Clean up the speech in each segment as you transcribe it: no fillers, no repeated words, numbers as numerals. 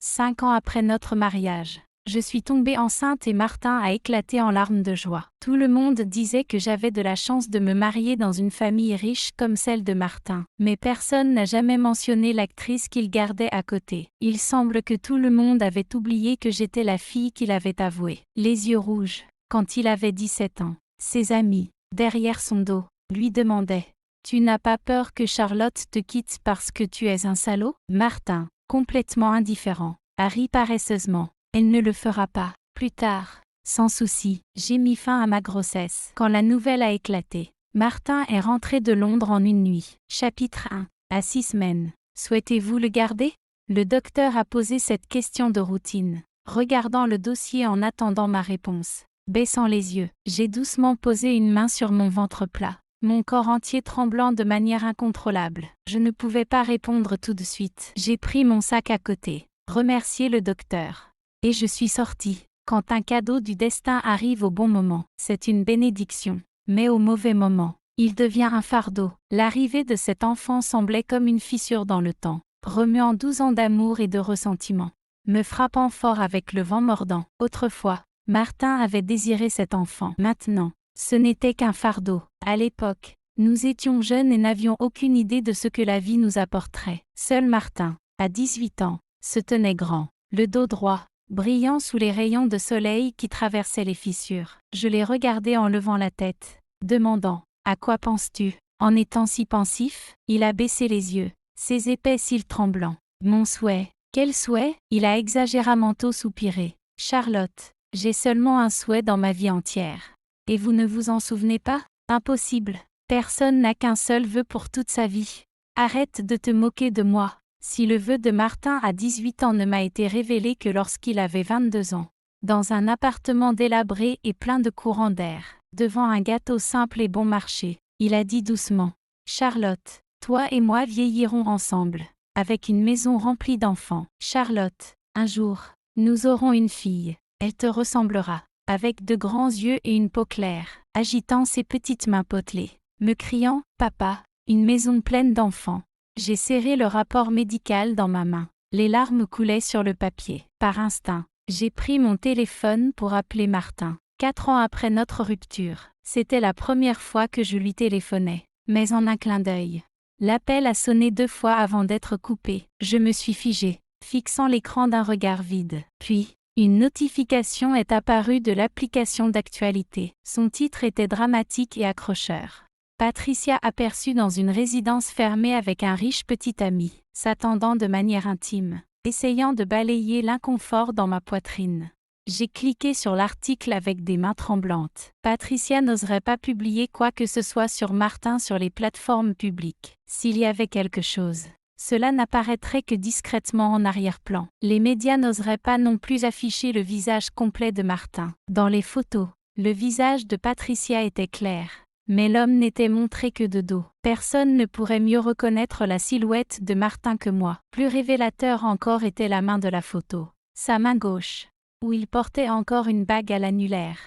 5 ans après notre mariage. Je suis tombée enceinte et Martin a éclaté en larmes de joie. Tout le monde disait que j'avais de la chance de me marier dans une famille riche comme celle de Martin. Mais personne n'a jamais mentionné l'actrice qu'il gardait à côté. Il semble que tout le monde avait oublié que j'étais la fille qu'il avait avouée. Les yeux rouges, quand il avait 17 ans. Ses amis, derrière son dos, lui demandaient « Tu n'as pas peur que Charlotte te quitte parce que tu es un salaud ?» Martin, complètement indifférent, a ri paresseusement. Elle ne le fera pas. Plus tard, sans souci, j'ai mis fin à ma grossesse. Quand la nouvelle a éclaté, Martin est rentré de Londres en une nuit. Chapitre 1. À 6 semaines. Souhaitez-vous le garder? Le docteur a posé cette question de routine, regardant le dossier en attendant ma réponse. Baissant les yeux, j'ai doucement posé une main sur mon ventre plat, mon corps entier tremblant de manière incontrôlable. Je ne pouvais pas répondre tout de suite. J'ai pris mon sac à côté, remercié le docteur. Et je suis sortie. Quand un cadeau du destin arrive au bon moment, c'est une bénédiction. Mais au mauvais moment, il devient un fardeau. L'arrivée de cet enfant semblait comme une fissure dans le temps, remuant 12 ans d'amour et de ressentiment, me frappant fort avec le vent mordant. Autrefois, Martin avait désiré cet enfant. Maintenant, ce n'était qu'un fardeau. À l'époque, nous étions jeunes et n'avions aucune idée de ce que la vie nous apporterait. Seul Martin, à 18 ans, se tenait grand, le dos droit, brillant sous les rayons de soleil qui traversaient les fissures. Je l'ai regardé en levant la tête, demandant « À quoi penses-tu » En étant si pensif, il a baissé les yeux, ses épais cils tremblants. « Mon souhait. » « Quel souhait » Il a exagérément soupiré. « Charlotte, j'ai seulement un souhait dans ma vie entière. Et vous ne vous en souvenez pas ? Impossible. Personne n'a qu'un seul vœu pour toute sa vie. Arrête de te moquer de moi. » Si le vœu de Martin à 18 ans ne m'a été révélé que lorsqu'il avait 22 ans, dans un appartement délabré et plein de courants d'air, devant un gâteau simple et bon marché, il a dit doucement « Charlotte, toi et moi vieillirons ensemble, avec une maison remplie d'enfants. Charlotte, un jour, nous aurons une fille, elle te ressemblera, avec de grands yeux et une peau claire, agitant ses petites mains potelées, me criant « Papa, une maison pleine d'enfants. » J'ai serré le rapport médical dans ma main. Les larmes coulaient sur le papier. Par instinct, j'ai pris mon téléphone pour appeler Martin. 4 ans après notre rupture, c'était la première fois que je lui téléphonais. Mais en un clin d'œil. L'appel a sonné 2 fois avant d'être coupé. Je me suis figée, fixant l'écran d'un regard vide. Puis, une notification est apparue de l'application d'actualité. Son titre était dramatique et accrocheur. Patricia aperçut dans une résidence fermée avec un riche petit ami, s'attendant de manière intime, essayant de balayer l'inconfort dans ma poitrine. J'ai cliqué sur l'article avec des mains tremblantes. Patricia n'oserait pas publier quoi que ce soit sur Martin sur les plateformes publiques. S'il y avait quelque chose, cela n'apparaîtrait que discrètement en arrière-plan. Les médias n'oseraient pas non plus afficher le visage complet de Martin. Dans les photos, le visage de Patricia était clair. Mais l'homme n'était montré que de dos. Personne ne pourrait mieux reconnaître la silhouette de Martin que moi. Plus révélateur encore était la main de la photo. Sa main gauche, où il portait encore une bague à l'annulaire.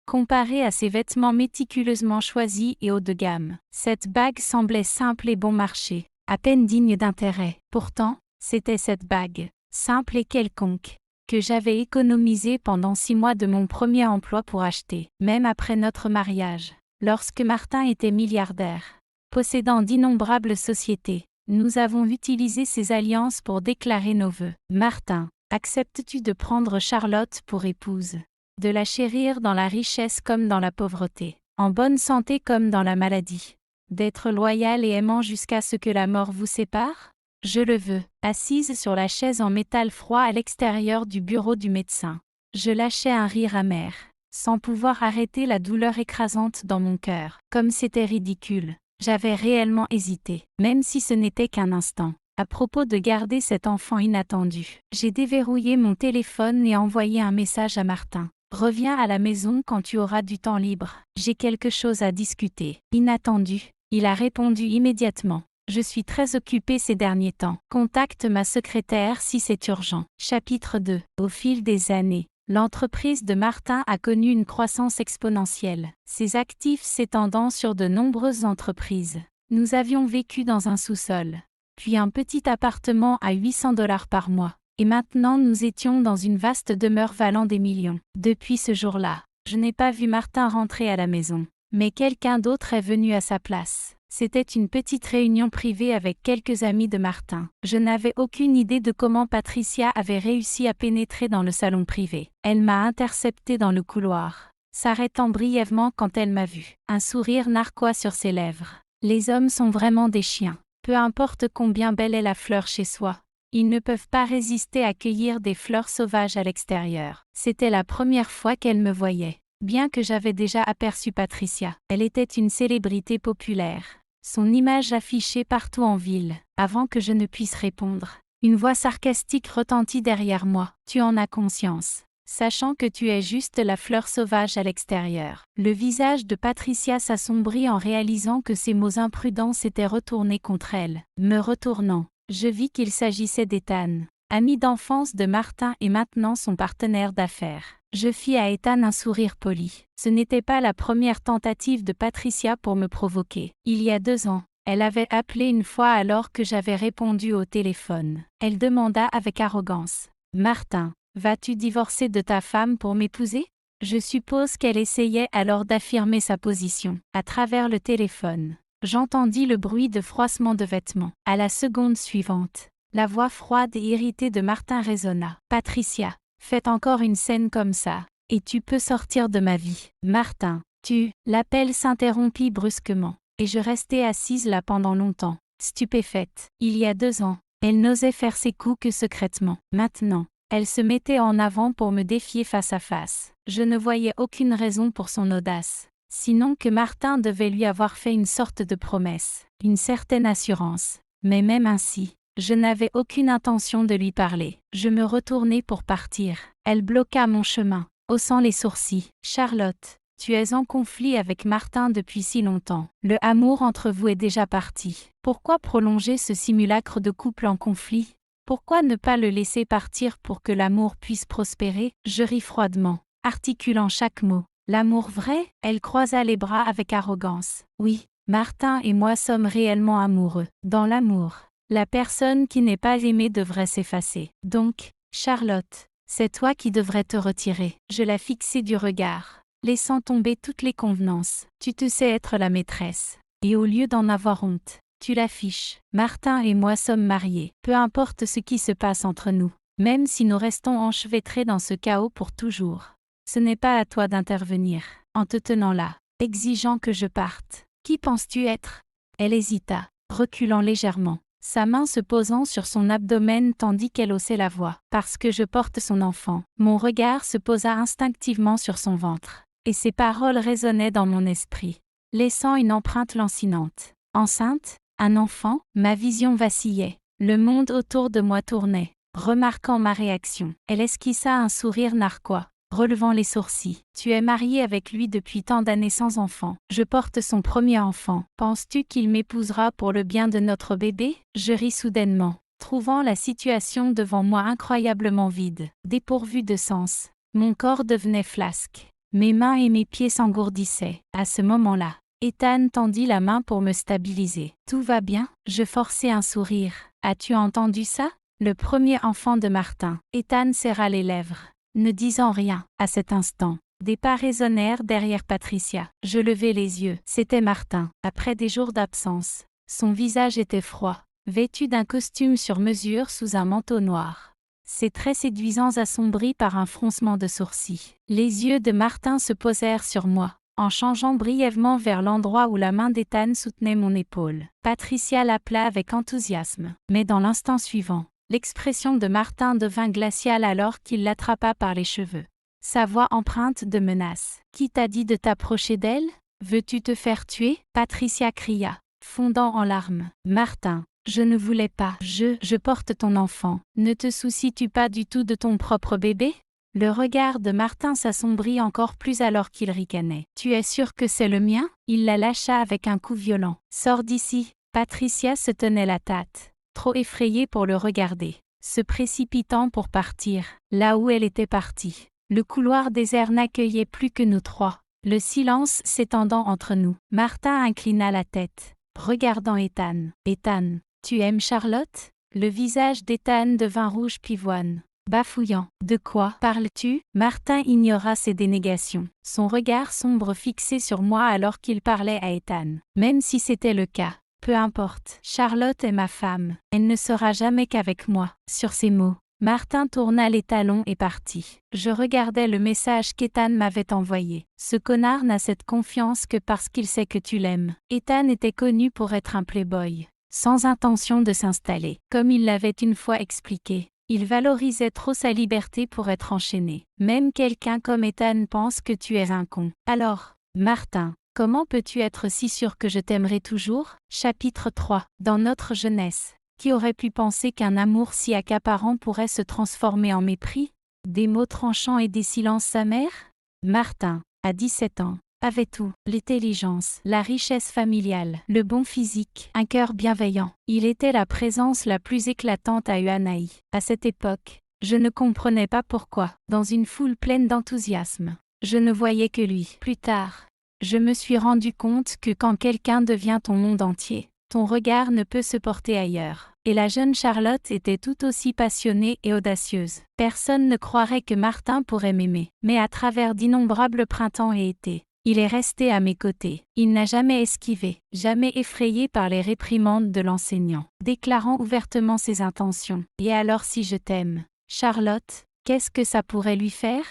Comparée à ses vêtements méticuleusement choisis et haut de gamme, cette bague semblait simple et bon marché, à peine digne d'intérêt. Pourtant, c'était cette bague, simple et quelconque, que j'avais économisée pendant 6 mois de mon premier emploi pour acheter, même après notre mariage. Lorsque Martin était milliardaire, possédant d'innombrables sociétés, nous avons utilisé ces alliances pour déclarer nos vœux. Martin, acceptes-tu de prendre Charlotte pour épouse? De la chérir dans la richesse comme dans la pauvreté, en bonne santé comme dans la maladie? D'être loyal et aimant jusqu'à ce que la mort vous sépare? Je le veux, assise sur la chaise en métal froid à l'extérieur du bureau du médecin. Je lâchais un rire amer, sans pouvoir arrêter la douleur écrasante dans mon cœur. Comme c'était ridicule, j'avais réellement hésité, même si ce n'était qu'un instant. À propos de garder cet enfant inattendu, j'ai déverrouillé mon téléphone et envoyé un message à Martin. Reviens à la maison quand tu auras du temps libre. J'ai quelque chose à discuter. Inattendu, il a répondu immédiatement. Je suis très occupé ces derniers temps. Contacte ma secrétaire si c'est urgent. Chapitre 2. Au fil des années, l'entreprise de Martin a connu une croissance exponentielle, ses actifs s'étendant sur de nombreuses entreprises. Nous avions vécu dans un sous-sol, puis un petit appartement à $800 par mois. Et maintenant nous étions dans une vaste demeure valant des millions. Depuis ce jour-là, je n'ai pas vu Martin rentrer à la maison. Mais quelqu'un d'autre est venu à sa place. C'était une petite réunion privée avec quelques amis de Martin. Je n'avais aucune idée de comment Patricia avait réussi à pénétrer dans le salon privé. Elle m'a intercepté dans le couloir, s'arrêtant brièvement quand elle m'a vu. Un sourire narquois sur ses lèvres. Les hommes sont vraiment des chiens. Peu importe combien belle est la fleur chez soi, ils ne peuvent pas résister à cueillir des fleurs sauvages à l'extérieur. C'était la première fois qu'elle me voyait. Bien que j'avais déjà aperçu Patricia, elle était une célébrité populaire. Son image affichée partout en ville. Avant que je ne puisse répondre, une voix sarcastique retentit derrière moi. Tu en as conscience, sachant que tu es juste la fleur sauvage à l'extérieur. Le visage de Patricia s'assombrit en réalisant que ces mots imprudents s'étaient retournés contre elle. Me retournant, je vis qu'il s'agissait d'Ethan, ami d'enfance de Martin et maintenant son partenaire d'affaires. Je fis à Ethan un sourire poli. Ce n'était pas la première tentative de Patricia pour me provoquer. Il y a 2 ans, elle avait appelé une fois alors que j'avais répondu au téléphone. Elle demanda avec arrogance: « Martin, vas-tu divorcer de ta femme pour m'épouser ?» Je suppose qu'elle essayait alors d'affirmer sa position. À travers le téléphone, j'entendis le bruit de froissement de vêtements. À la seconde suivante, la voix froide et irritée de Martin résonna. « Patricia, faites encore une scène comme ça, et tu peux sortir de ma vie. » « Martin, tu… » L'appel s'interrompit brusquement, et je restai assise là pendant longtemps, stupéfaite. Il y a 2 ans, elle n'osait faire ses coups que secrètement. Maintenant, elle se mettait en avant pour me défier face à face. Je ne voyais aucune raison pour son audace, sinon que Martin devait lui avoir fait une sorte de promesse, une certaine assurance. Mais même ainsi, je n'avais aucune intention de lui parler. Je me retournai pour partir. Elle bloqua mon chemin, haussant les sourcils. « Charlotte, tu es en conflit avec Martin depuis si longtemps. Le amour entre vous est déjà parti. Pourquoi prolonger ce simulacre de couple en conflit? Pourquoi ne pas le laisser partir pour que l'amour puisse prospérer ?» Je ris froidement, articulant chaque mot. « L'amour vrai ?» Elle croisa les bras avec arrogance. « Oui, Martin et moi sommes réellement amoureux. Dans l'amour, la personne qui n'est pas aimée devrait s'effacer. Donc, Charlotte, c'est toi qui devrais te retirer. » Je la fixai du regard, laissant tomber toutes les convenances. « Tu te sais être la maîtresse. Et au lieu d'en avoir honte, tu l'affiches. Martin et moi sommes mariés. Peu importe ce qui se passe entre nous, même si nous restons enchevêtrés dans ce chaos pour toujours. Ce n'est pas à toi d'intervenir, en te tenant là, exigeant que je parte. Qui penses-tu être ?» Elle hésita, reculant légèrement, sa main se posant sur son abdomen tandis qu'elle haussait la voix. « Parce que je porte son enfant. » Mon regard se posa instinctivement sur son ventre, et ses paroles résonnaient dans mon esprit, laissant une empreinte lancinante. Enceinte? Un enfant? Ma vision vacillait. Le monde autour de moi tournait. Remarquant ma réaction, elle esquissa un sourire narquois, relevant les sourcils. « Tu es marié avec lui depuis tant d'années sans enfant. Je porte son premier enfant. Penses-tu qu'il m'épousera pour le bien de notre bébé ?» Je ris soudainement, trouvant la situation devant moi incroyablement vide, dépourvue de sens. Mon corps devenait flasque. Mes mains et mes pieds s'engourdissaient. À ce moment-là, Ethan tendit la main pour me stabiliser. « Tout va bien ?» Je forçai un sourire. « As-tu entendu ça? Le premier enfant de Martin. » Ethan serra les lèvres, ne disant rien. À cet instant, des pas résonnèrent derrière Patricia. Je levai les yeux. C'était Martin. Après des jours d'absence, son visage était froid, vêtu d'un costume sur mesure sous un manteau noir, ses traits séduisants assombris par un froncement de sourcils. Les yeux de Martin se posèrent sur moi, en changeant brièvement vers l'endroit où la main d'Ethan soutenait mon épaule. Patricia l'appela avec enthousiasme. Mais dans l'instant suivant, l'expression de Martin devint glaciale alors qu'il l'attrapa par les cheveux, sa voix empreinte de menace. « Qui t'a dit de t'approcher d'elle? Veux-tu te faire tuer ?» Patricia cria, fondant en larmes. « Martin, je ne voulais pas. Je porte ton enfant. Ne te soucies-tu pas du tout de ton propre bébé ?» Le regard de Martin s'assombrit encore plus alors qu'il ricanait. « Tu es sûr que c'est le mien ?» Il la lâcha avec un coup violent. « Sors d'ici !» Patricia se tenait la tête, trop effrayée pour le regarder, se précipitant pour partir, là où elle était partie. Le couloir désert n'accueillait plus que nous trois, le silence s'étendant entre nous. Martin inclina la tête, regardant Ethan. « Ethan, tu aimes Charlotte ?» Le visage d'Ethan devint rouge pivoine. Bafouillant. De quoi parles-tu? Martin ignora ses dénégations. Son regard sombre fixé sur moi alors qu'il parlait à Ethan. Même si c'était le cas. Peu importe. Charlotte est ma femme. Elle ne sera jamais qu'avec moi. Sur ces mots, Martin tourna les talons et partit. Je regardais le message qu'Ethan m'avait envoyé. Ce connard n'a cette confiance que parce qu'il sait que tu l'aimes. Ethan était connu pour être un playboy, sans intention de s'installer. Comme il l'avait une fois expliqué, il valorisait trop sa liberté pour être enchaîné. Même quelqu'un comme Ethan pense que tu es un con. Alors, Martin, comment peux-tu être si sûr que je t'aimerai toujours? Chapitre 3. Dans notre jeunesse, qui aurait pu penser qu'un amour si accaparant pourrait se transformer en mépris? Des mots tranchants et des silences amers? Martin, à 17 ans, avait tout, l'intelligence, la richesse familiale, le bon physique, un cœur bienveillant. Il était la présence la plus éclatante à Uanaï. À cette époque, je ne comprenais pas pourquoi, dans une foule pleine d'enthousiasme, je ne voyais que lui. Plus tard, je me suis rendu compte que quand quelqu'un devient ton monde entier, ton regard ne peut se porter ailleurs. Et la jeune Charlotte était tout aussi passionnée et audacieuse. Personne ne croirait que Martin pourrait m'aimer. Mais à travers d'innombrables printemps et étés, il est resté à mes côtés. Il n'a jamais esquivé, jamais effrayé par les réprimandes de l'enseignant, déclarant ouvertement ses intentions. Et alors si je t'aime, Charlotte, qu'est-ce que ça pourrait lui faire?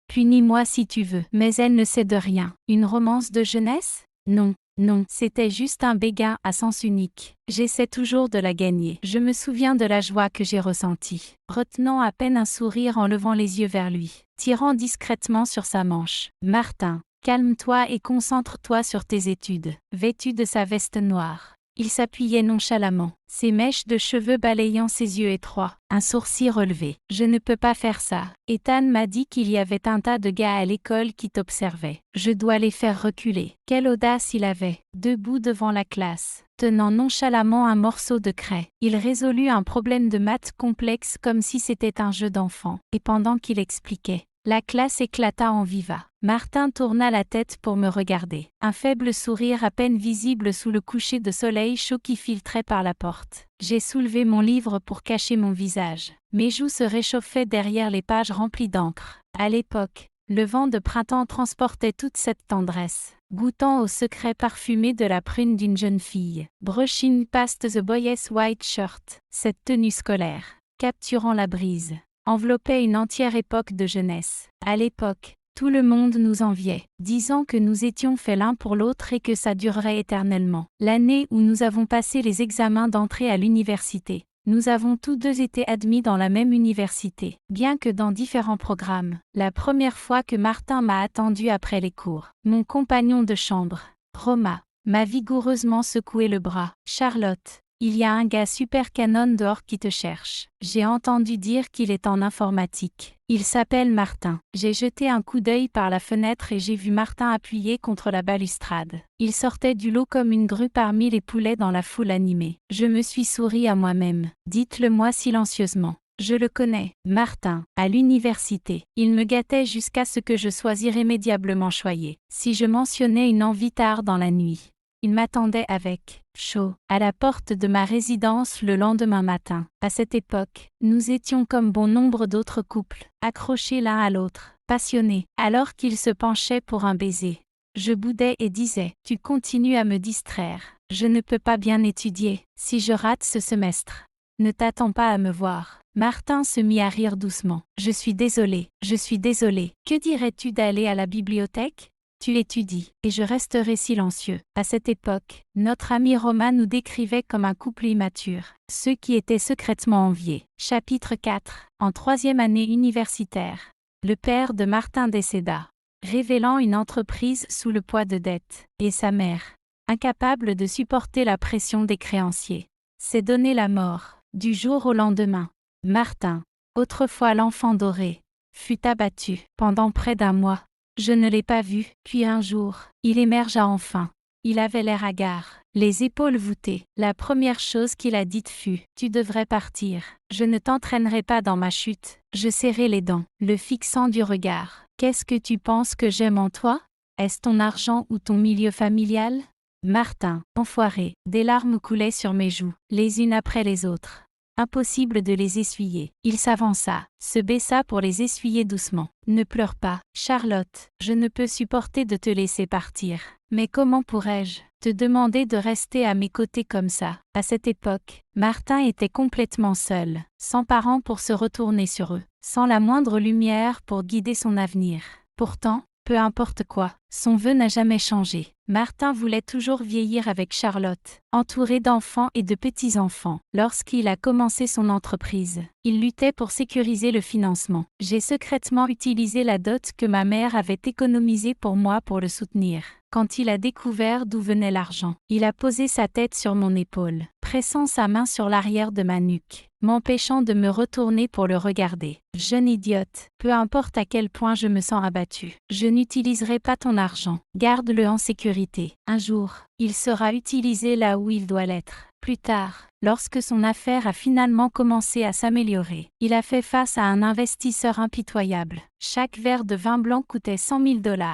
Punis-moi si tu veux. Mais elle ne sait de rien. Une romance de jeunesse? Non. Non, c'était juste un béguin à sens unique. J'essaie toujours de la gagner. Je me souviens de la joie que j'ai ressentie, retenant à peine un sourire en levant les yeux vers lui, tirant discrètement sur sa manche. Martin, calme-toi et concentre-toi sur tes études. Vêtu de sa veste noire, il s'appuyait nonchalamment, ses mèches de cheveux balayant ses yeux étroits, un sourcil relevé. Je ne peux pas faire ça. Ethan m'a dit qu'il y avait un tas de gars à l'école qui t'observaient. Je dois les faire reculer. Quelle audace il avait, debout devant la classe, tenant nonchalamment un morceau de craie. Il résolut un problème de maths complexe comme si c'était un jeu d'enfant. Et pendant qu'il expliquait, la classe éclata en viva. Martin tourna la tête pour me regarder. Un faible sourire à peine visible sous le coucher de soleil chaud qui filtrait par la porte. J'ai soulevé mon livre pour cacher mon visage. Mes joues se réchauffaient derrière les pages remplies d'encre. À l'époque, le vent de printemps transportait toute cette tendresse, goûtant au secret parfumé de la prune d'une jeune fille. Brushing past the boy's white shirt, cette tenue scolaire, capturant la brise, enveloppait une entière époque de jeunesse. À l'époque, tout le monde nous enviait, disant que nous étions faits l'un pour l'autre et que ça durerait éternellement. L'année où nous avons passé les examens d'entrée à l'université, nous avons tous deux été admis dans la même université, bien que dans différents programmes. La première fois que Martin m'a attendu après les cours, mon compagnon de chambre, Roma, m'a vigoureusement secoué le bras. Charlotte, il y a un gars super canon dehors qui te cherche. J'ai entendu dire qu'il est en informatique. Il s'appelle Martin. J'ai jeté un coup d'œil par la fenêtre et j'ai vu Martin appuyé contre la balustrade. Il sortait du lot comme une grue parmi les poulets dans la foule animée. Je me suis souri à moi-même. Dites-le-moi silencieusement. Je le connais, Martin, à l'université. Il me gâtait jusqu'à ce que je sois irrémédiablement choyée. Si je mentionnais une envie tard dans la nuit, il m'attendait avec chaud à la porte de ma résidence le lendemain matin. À cette époque, nous étions comme bon nombre d'autres couples, accrochés l'un à l'autre, passionnés, alors qu'il se penchait pour un baiser. Je boudais et disais, « Tu continues à me distraire. Je ne peux pas bien étudier. Si je rate ce semestre, ne t'attends pas à me voir. » Martin se mit à rire doucement. « Je suis désolé. Que dirais-tu d'aller à la bibliothèque ? Tu étudies, et je resterai silencieux. » À cette époque, notre ami Romain nous décrivait comme un couple immature, ceux qui étaient secrètement enviés. Chapitre 4. En 3e année universitaire, le père de Martin décéda, révélant une entreprise sous le poids de dettes, et sa mère, incapable de supporter la pression des créanciers, s'est donné la mort, du jour au lendemain. Martin, autrefois l'enfant doré, fut abattu pendant près d'un mois. Je ne l'ai pas vu, puis un jour, il émergea enfin. Il avait l'air hagard, les épaules voûtées. La première chose qu'il a dite fut « Tu devrais partir. Je ne t'entraînerai pas dans ma chute. » Je serrai les dents, le fixant du regard. « Qu'est-ce que tu penses que j'aime en toi? Est-ce ton argent ou ton milieu familial? » Martin, enfoiré, des larmes coulaient sur mes joues, les unes après les autres. impossible de les essuyer. Il s'avança, se baissa pour les essuyer doucement. Ne pleure pas, Charlotte, je ne peux supporter de te laisser partir. Mais comment pourrais-je te demander de rester à mes côtés comme ça? À cette époque, Martin était complètement seul, sans parents pour se retourner sur eux, sans la moindre lumière pour guider son avenir. Pourtant, peu importe quoi, son vœu n'a jamais changé. Martin voulait toujours vieillir avec Charlotte, entouré d'enfants et de petits-enfants. Lorsqu'il a commencé son entreprise, il luttait pour sécuriser le financement. J'ai secrètement utilisé la dot que ma mère avait économisée pour moi pour le soutenir. Quand il a découvert d'où venait l'argent, il a posé sa tête sur mon épaule, pressant sa main sur l'arrière de ma nuque, m'empêchant de me retourner pour le regarder. Jeune idiote, peu importe à quel point je me sens abattue, je n'utiliserai pas ton argent. Garde-le en sécurité. Un jour, il sera utilisé là où il doit l'être. Plus tard, lorsque son affaire a finalement commencé à s'améliorer, il a fait face à un investisseur impitoyable. Chaque verre de vin blanc coûtait 100 000 $.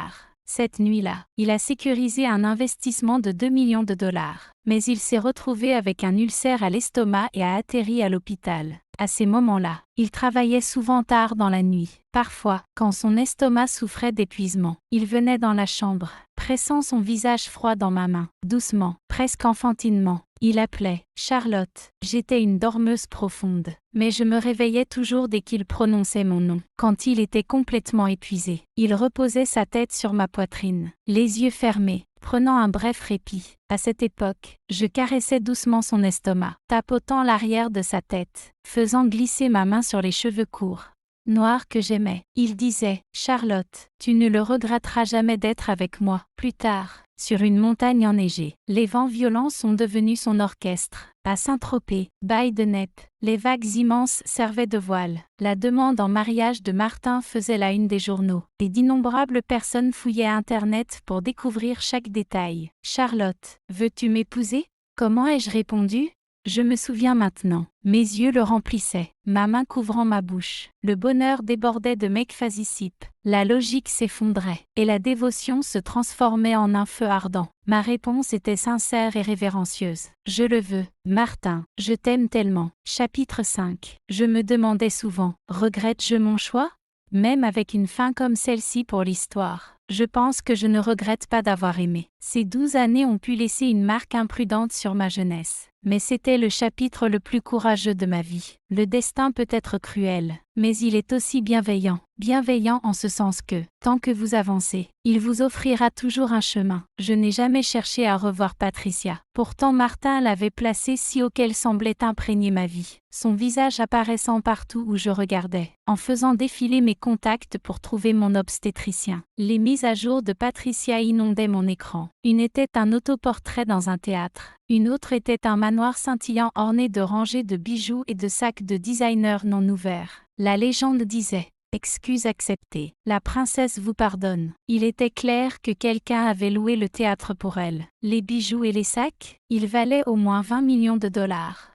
Cette nuit-là, il a sécurisé un investissement de 2 millions de $. Mais il s'est retrouvé avec un ulcère à l'estomac et a atterri à l'hôpital. À ces moments-là, il travaillait souvent tard dans la nuit. Parfois, quand son estomac souffrait d'épuisement, il venait dans la chambre, pressant son visage froid dans ma main. Doucement, presque enfantinement, il appelait « Charlotte ». J'étais une dormeuse profonde, mais je me réveillais toujours dès qu'il prononçait mon nom. Quand il était complètement épuisé, il reposait sa tête sur ma poitrine, les yeux fermés, prenant un bref répit. À cette époque, je caressais doucement son estomac, tapotant l'arrière de sa tête, faisant glisser ma main sur les cheveux courts, noirs que j'aimais. Il disait « Charlotte, tu ne le regretteras jamais d'être avec moi ». Plus tard, sur une montagne enneigée, les vents violents sont devenus son orchestre. À Saint-Tropez, Baie de Neppe, les vagues immenses servaient de voile. La demande en mariage de Martin faisait la une des journaux, et d'innombrables personnes fouillaient Internet pour découvrir chaque détail. « Charlotte, veux-tu m'épouser ?» Comment ai-je répondu? Je me souviens maintenant. Mes yeux le remplissaient, ma main couvrant ma bouche. Le bonheur débordait de m'ekphasisip. La logique s'effondrait, et la dévotion se transformait en un feu ardent. Ma réponse était sincère et révérencieuse. Je le veux, Martin, je t'aime tellement. Chapitre 5. Je me demandais souvent, regrette-je mon choix? Même avec une fin comme celle-ci pour l'histoire, je pense que je ne regrette pas d'avoir aimé. Ces 12 années ont pu laisser une marque imprudente sur ma jeunesse. Mais c'était le chapitre le plus courageux de ma vie. Le destin peut être cruel, mais il est aussi bienveillant. Bienveillant en ce sens que, tant que vous avancez, il vous offrira toujours un chemin. Je n'ai jamais cherché à revoir Patricia. Pourtant Martin l'avait placée si haut qu'elle semblait imprégner ma vie, son visage apparaissant partout où je regardais, en faisant défiler mes contacts pour trouver mon obstétricien. Les mises à jour de Patricia inondaient mon écran. Une était un autoportrait dans un théâtre. Une autre était un manoir scintillant orné de rangées de bijoux et de sacs de designer non ouverts. La légende disait « Excuse acceptée, la princesse vous pardonne ». Il était clair que quelqu'un avait loué le théâtre pour elle. Les bijoux et les sacs, ils valaient au moins 20 millions de $.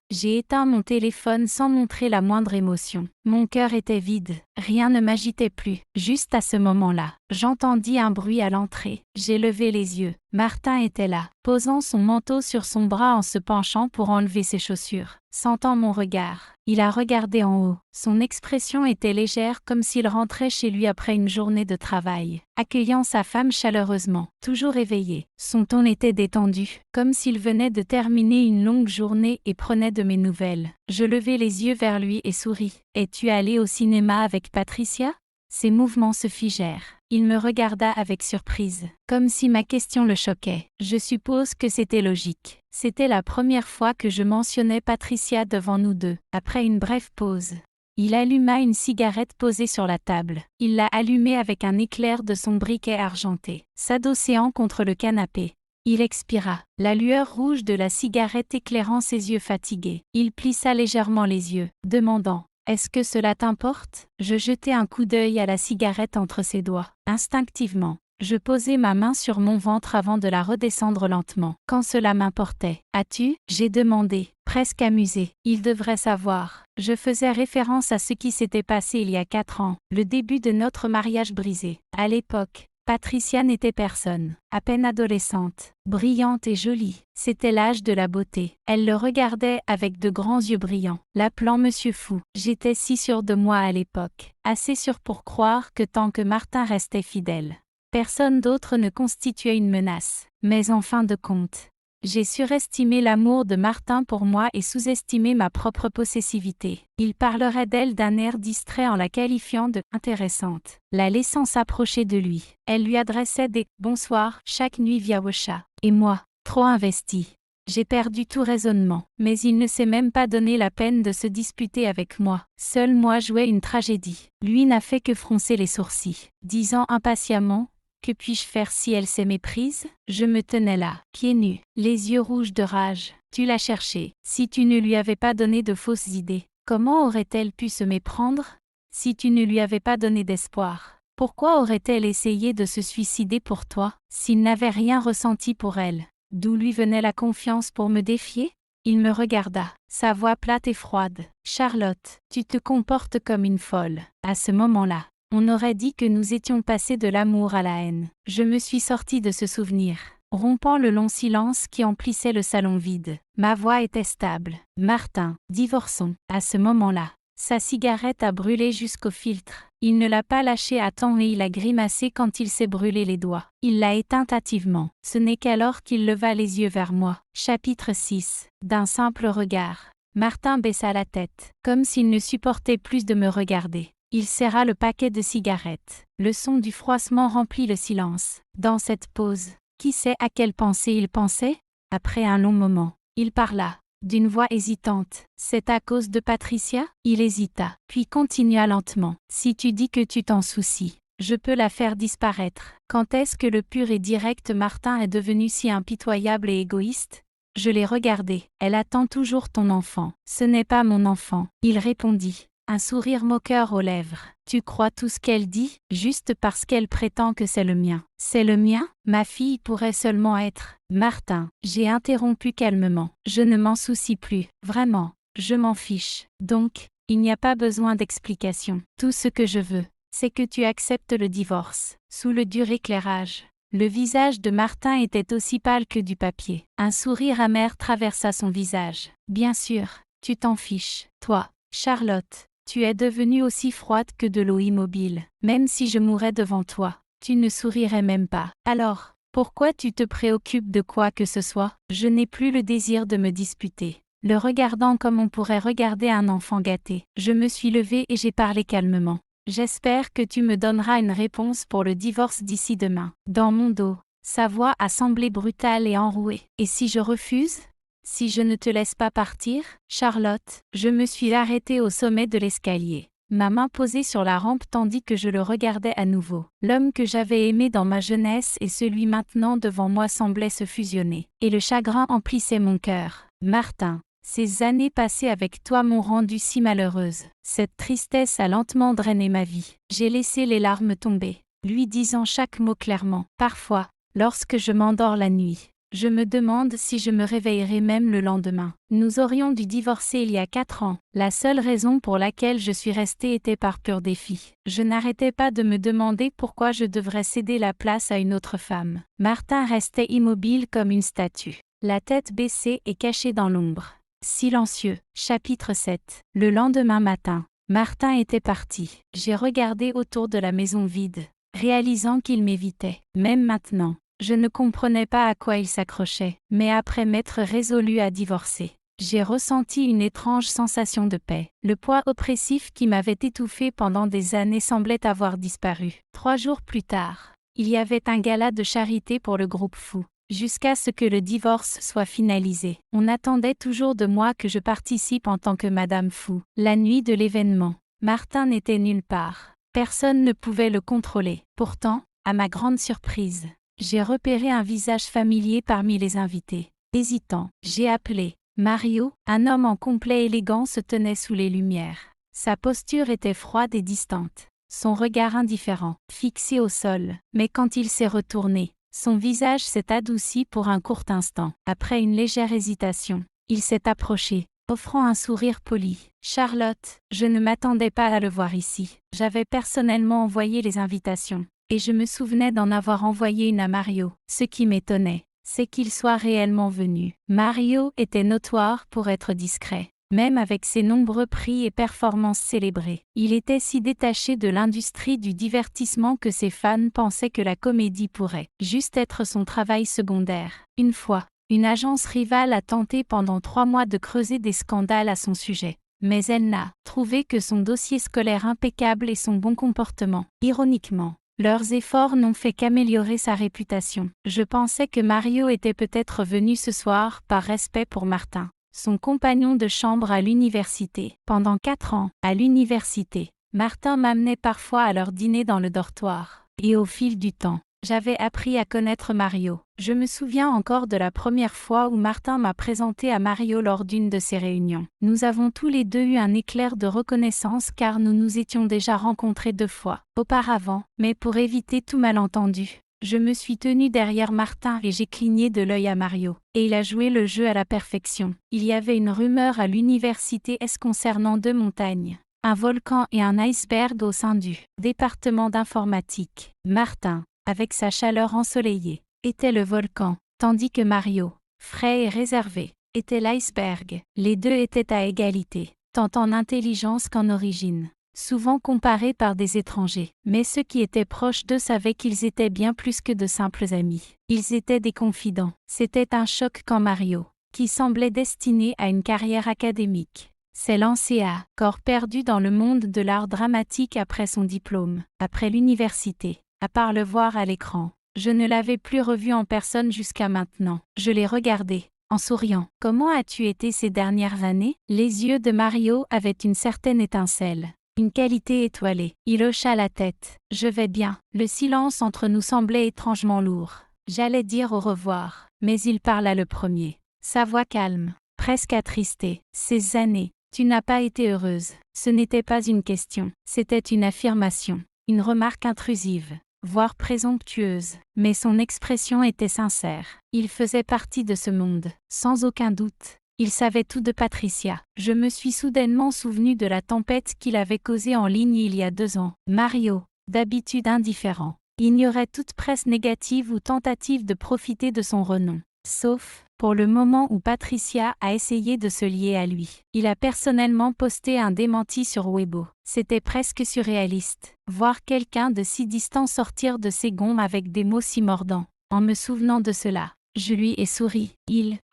J'ai éteint mon téléphone sans montrer la moindre émotion. Mon cœur était vide, rien ne m'agitait plus. Juste à ce moment-là, j'entendis un bruit à l'entrée. J'ai levé les yeux. Martin était là, posant son manteau sur son bras en se penchant pour enlever ses chaussures. Sentant mon regard, il a regardé en haut. Son expression était légère comme s'il rentrait chez lui après une journée de travail, accueillant sa femme chaleureusement, toujours éveillé. Son ton était détendu, comme s'il venait de terminer une longue journée et prenait de mes nouvelles. Je levai les yeux vers lui et souris. « Es-tu allé au cinéma avec Patricia ?» Ses mouvements se figèrent. Il me regarda avec surprise, comme si ma question le choquait. Je suppose que c'était logique. C'était la première fois que je mentionnais Patricia devant nous deux. Après une brève pause, il alluma une cigarette posée sur la table. Il l'a allumée avec un éclair de son briquet argenté, s'adossant contre le canapé. Il expira, la lueur rouge de la cigarette éclairant ses yeux fatigués. Il plissa légèrement les yeux, demandant « Est-ce que cela t'importe ?» Je jetai un coup d'œil à la cigarette entre ses doigts. Instinctivement, je posai ma main sur mon ventre avant de la redescendre lentement. Quand cela m'importait. « As-tu » j'ai demandé, presque amusé. Il devrait savoir. Je faisais référence à ce qui s'était passé il y a 4 ans, le début de notre mariage brisé. À l'époque, Patricia n'était personne, à peine adolescente, brillante et jolie. C'était l'âge de la beauté. Elle le regardait avec de grands yeux brillants, l'appelant Monsieur Fou. J'étais si sûre de moi à l'époque, assez sûre pour croire que tant que Martin restait fidèle, personne d'autre ne constituait une menace. Mais en fin de compte, j'ai surestimé l'amour de Martin pour moi et sous-estimé ma propre possessivité. Il parlerait d'elle d'un air distrait en la qualifiant de « intéressante », la laissant s'approcher de lui. Elle lui adressait des « bonsoirs » chaque nuit via WhatsApp. Et moi, trop investie, j'ai perdu tout raisonnement. Mais il ne s'est même pas donné la peine de se disputer avec moi. Seul moi jouais une tragédie. Lui n'a fait que froncer les sourcils, disant impatiemment: que puis-je faire si elle s'est méprise? Je me tenais là, pieds nus, les yeux rouges de rage. Tu l'as cherchée. Si tu ne lui avais pas donné de fausses idées, comment aurait-elle pu se méprendre? Si tu ne lui avais pas donné d'espoir, pourquoi aurait-elle essayé de se suicider pour toi, s'il n'avait rien ressenti pour elle? D'où lui venait la confiance pour me défier? Il me regarda, sa voix plate et froide. Charlotte, tu te comportes comme une folle. À ce moment-là, on aurait dit que nous étions passés de l'amour à la haine. Je me suis sortie de ce souvenir, rompant le long silence qui emplissait le salon vide. Ma voix était stable. Martin, divorçons. À ce moment-là, sa cigarette a brûlé jusqu'au filtre. Il ne l'a pas lâchée à temps et il a grimacé quand il s'est brûlé les doigts. Il l'a éteinte hâtivement. Ce n'est qu'alors qu'il leva les yeux vers moi. Chapitre 6. D'un simple regard. Martin baissa la tête, comme s'il ne supportait plus de me regarder. Il serra le paquet de cigarettes. Le son du froissement remplit le silence. Dans cette pause, qui sait à quelle pensée il pensait? Après un long moment, il parla, d'une voix hésitante. C'est à cause de Patricia? Il hésita, puis continua lentement. Si tu dis que tu t'en soucies, je peux la faire disparaître. Quand est-ce que le pur et direct Martin est devenu si impitoyable et égoïste? Je l'ai regardé. Elle attend toujours ton enfant. Ce n'est pas mon enfant, il répondit, un sourire moqueur aux lèvres. Tu crois tout ce qu'elle dit, juste parce qu'elle prétend que c'est le mien. C'est le mien? Ma fille pourrait seulement être. Martin, j'ai interrompu calmement. Je ne m'en soucie plus, vraiment, je m'en fiche. Donc, il n'y a pas besoin d'explication. Tout ce que je veux, c'est que tu acceptes le divorce. Sous le dur éclairage, le visage de Martin était aussi pâle que du papier. Un sourire amer traversa son visage. Bien sûr, tu t'en fiches. Toi, Charlotte, tu es devenue aussi froide que de l'eau immobile. Même si je mourais devant toi, tu ne sourirais même pas. Alors, pourquoi tu te préoccupes de quoi que ce soit? Je n'ai plus le désir de me disputer. Le regardant comme on pourrait regarder un enfant gâté, je me suis levée et j'ai parlé calmement. J'espère que tu me donneras une réponse pour le divorce d'ici demain. Dans mon dos, sa voix a semblé brutale et enrouée. Et si je refuse? Si je ne te laisse pas partir, Charlotte? Je me suis arrêtée au sommet de l'escalier, ma main posée sur la rampe tandis que je le regardais à nouveau. L'homme que j'avais aimé dans ma jeunesse et celui maintenant devant moi semblaient se fusionner. Et le chagrin emplissait mon cœur. Martin, ces années passées avec toi m'ont rendue si malheureuse. Cette tristesse a lentement drainé ma vie. J'ai laissé les larmes tomber, lui disant chaque mot clairement. Parfois, lorsque je m'endors la nuit, je me demande si je me réveillerai même le lendemain. Nous aurions dû divorcer il y a 4 ans. La seule raison pour laquelle je suis restée était par pur défi. Je n'arrêtais pas de me demander pourquoi je devrais céder la place à une autre femme. Martin restait immobile comme une statue, la tête baissée et cachée dans l'ombre. Silencieux. Chapitre 7. Le lendemain matin, Martin était parti. J'ai regardé autour de la maison vide, réalisant qu'il m'évitait. Même maintenant, je ne comprenais pas à quoi il s'accrochait, mais après m'être résolue à divorcer, j'ai ressenti une étrange sensation de paix. Le poids oppressif qui m'avait étouffée pendant des années semblait avoir disparu. 3 jours plus tard, il y avait un gala de charité pour le groupe Fou. Jusqu'à ce que le divorce soit finalisé, on attendait toujours de moi que je participe en tant que Madame Fou. La nuit de l'événement, Martin n'était nulle part. Personne ne pouvait le contrôler. Pourtant, à ma grande surprise, j'ai repéré un visage familier parmi les invités. Hésitant, j'ai appelé. Mario, un homme en complet élégant se tenait sous les lumières. Sa posture était froide et distante, son regard indifférent, fixé au sol. Mais quand il s'est retourné, son visage s'est adouci pour un court instant. Après une légère hésitation, il s'est approché, offrant un sourire poli. « Charlotte, je ne m'attendais pas à le voir ici. J'avais personnellement envoyé les invitations. et je me souvenais d'en avoir envoyé une à Mario. Ce qui m'étonnait, c'est qu'il soit réellement venu. Mario était notoire pour être discret. Même avec ses nombreux prix et performances célébrées, il était si détaché de l'industrie du divertissement que ses fans pensaient que la comédie pourrait juste être son travail secondaire. Une fois, une agence rivale a tenté pendant 3 mois de creuser des scandales à son sujet. Mais elle n'a trouvé que son dossier scolaire impeccable et son bon comportement. Ironiquement, leurs efforts n'ont fait qu'améliorer sa réputation. Je pensais que Mario était peut-être venu ce soir par respect pour Martin, son compagnon de chambre à l'université. Pendant 4 ans, à l'université, Martin m'amenait parfois à leur dîner dans le dortoir. Et au fil du temps, j'avais appris à connaître Mario. Je me souviens encore de la première fois où Martin m'a présenté à Mario lors d'une de ces réunions. Nous avons tous les deux eu un éclair de reconnaissance car nous nous étions déjà rencontrés 2 fois auparavant, mais pour éviter tout malentendu, je me suis tenue derrière Martin et j'ai cligné de l'œil à Mario. Et il a joué le jeu à la perfection. Il y avait une rumeur à l'université concernant 2 montagnes, un volcan et un iceberg au sein du département d'informatique. Martin, avec sa chaleur ensoleillée, était le volcan, tandis que Mario, frais et réservé, était l'iceberg. Les deux étaient à égalité, tant en intelligence qu'en origine. Souvent comparés par des étrangers, mais ceux qui étaient proches d'eux savaient qu'ils étaient bien plus que de simples amis. Ils étaient des confidents. C'était un choc quand Mario, qui semblait destiné à une carrière académique, s'est lancé à corps perdu dans le monde de l'art dramatique après son diplôme, après l'université. À part le voir à l'écran, je ne l'avais plus revu en personne jusqu'à maintenant. Je l'ai regardé, en souriant. « Comment as-tu été ces dernières années ?» Les yeux de Mario avaient une certaine étincelle, une qualité étoilée. Il hocha la tête. « Je vais bien. » Le silence entre nous semblait étrangement lourd. J'allais dire au revoir, mais il parla le premier. Sa voix calme, presque attristée. « Ces années, tu n'as pas été heureuse. » Ce n'était pas une question, c'était une affirmation, une remarque intrusive, voire présomptueuse, mais son expression était sincère. Il faisait partie de ce monde, sans aucun doute. Il savait tout de Patricia. Je me suis soudainement souvenu de la tempête qu'il avait causée en ligne il y a 2 ans. Mario, d'habitude indifférent, ignorait toute presse négative ou tentative de profiter de son renom. Sauf pour le moment où Patricia a essayé de se lier à lui. Il a personnellement posté un démenti sur Weibo. C'était presque surréaliste. Voir quelqu'un de si distant sortir de ses gonds avec des mots si mordants. En me souvenant de cela, je lui ai souri.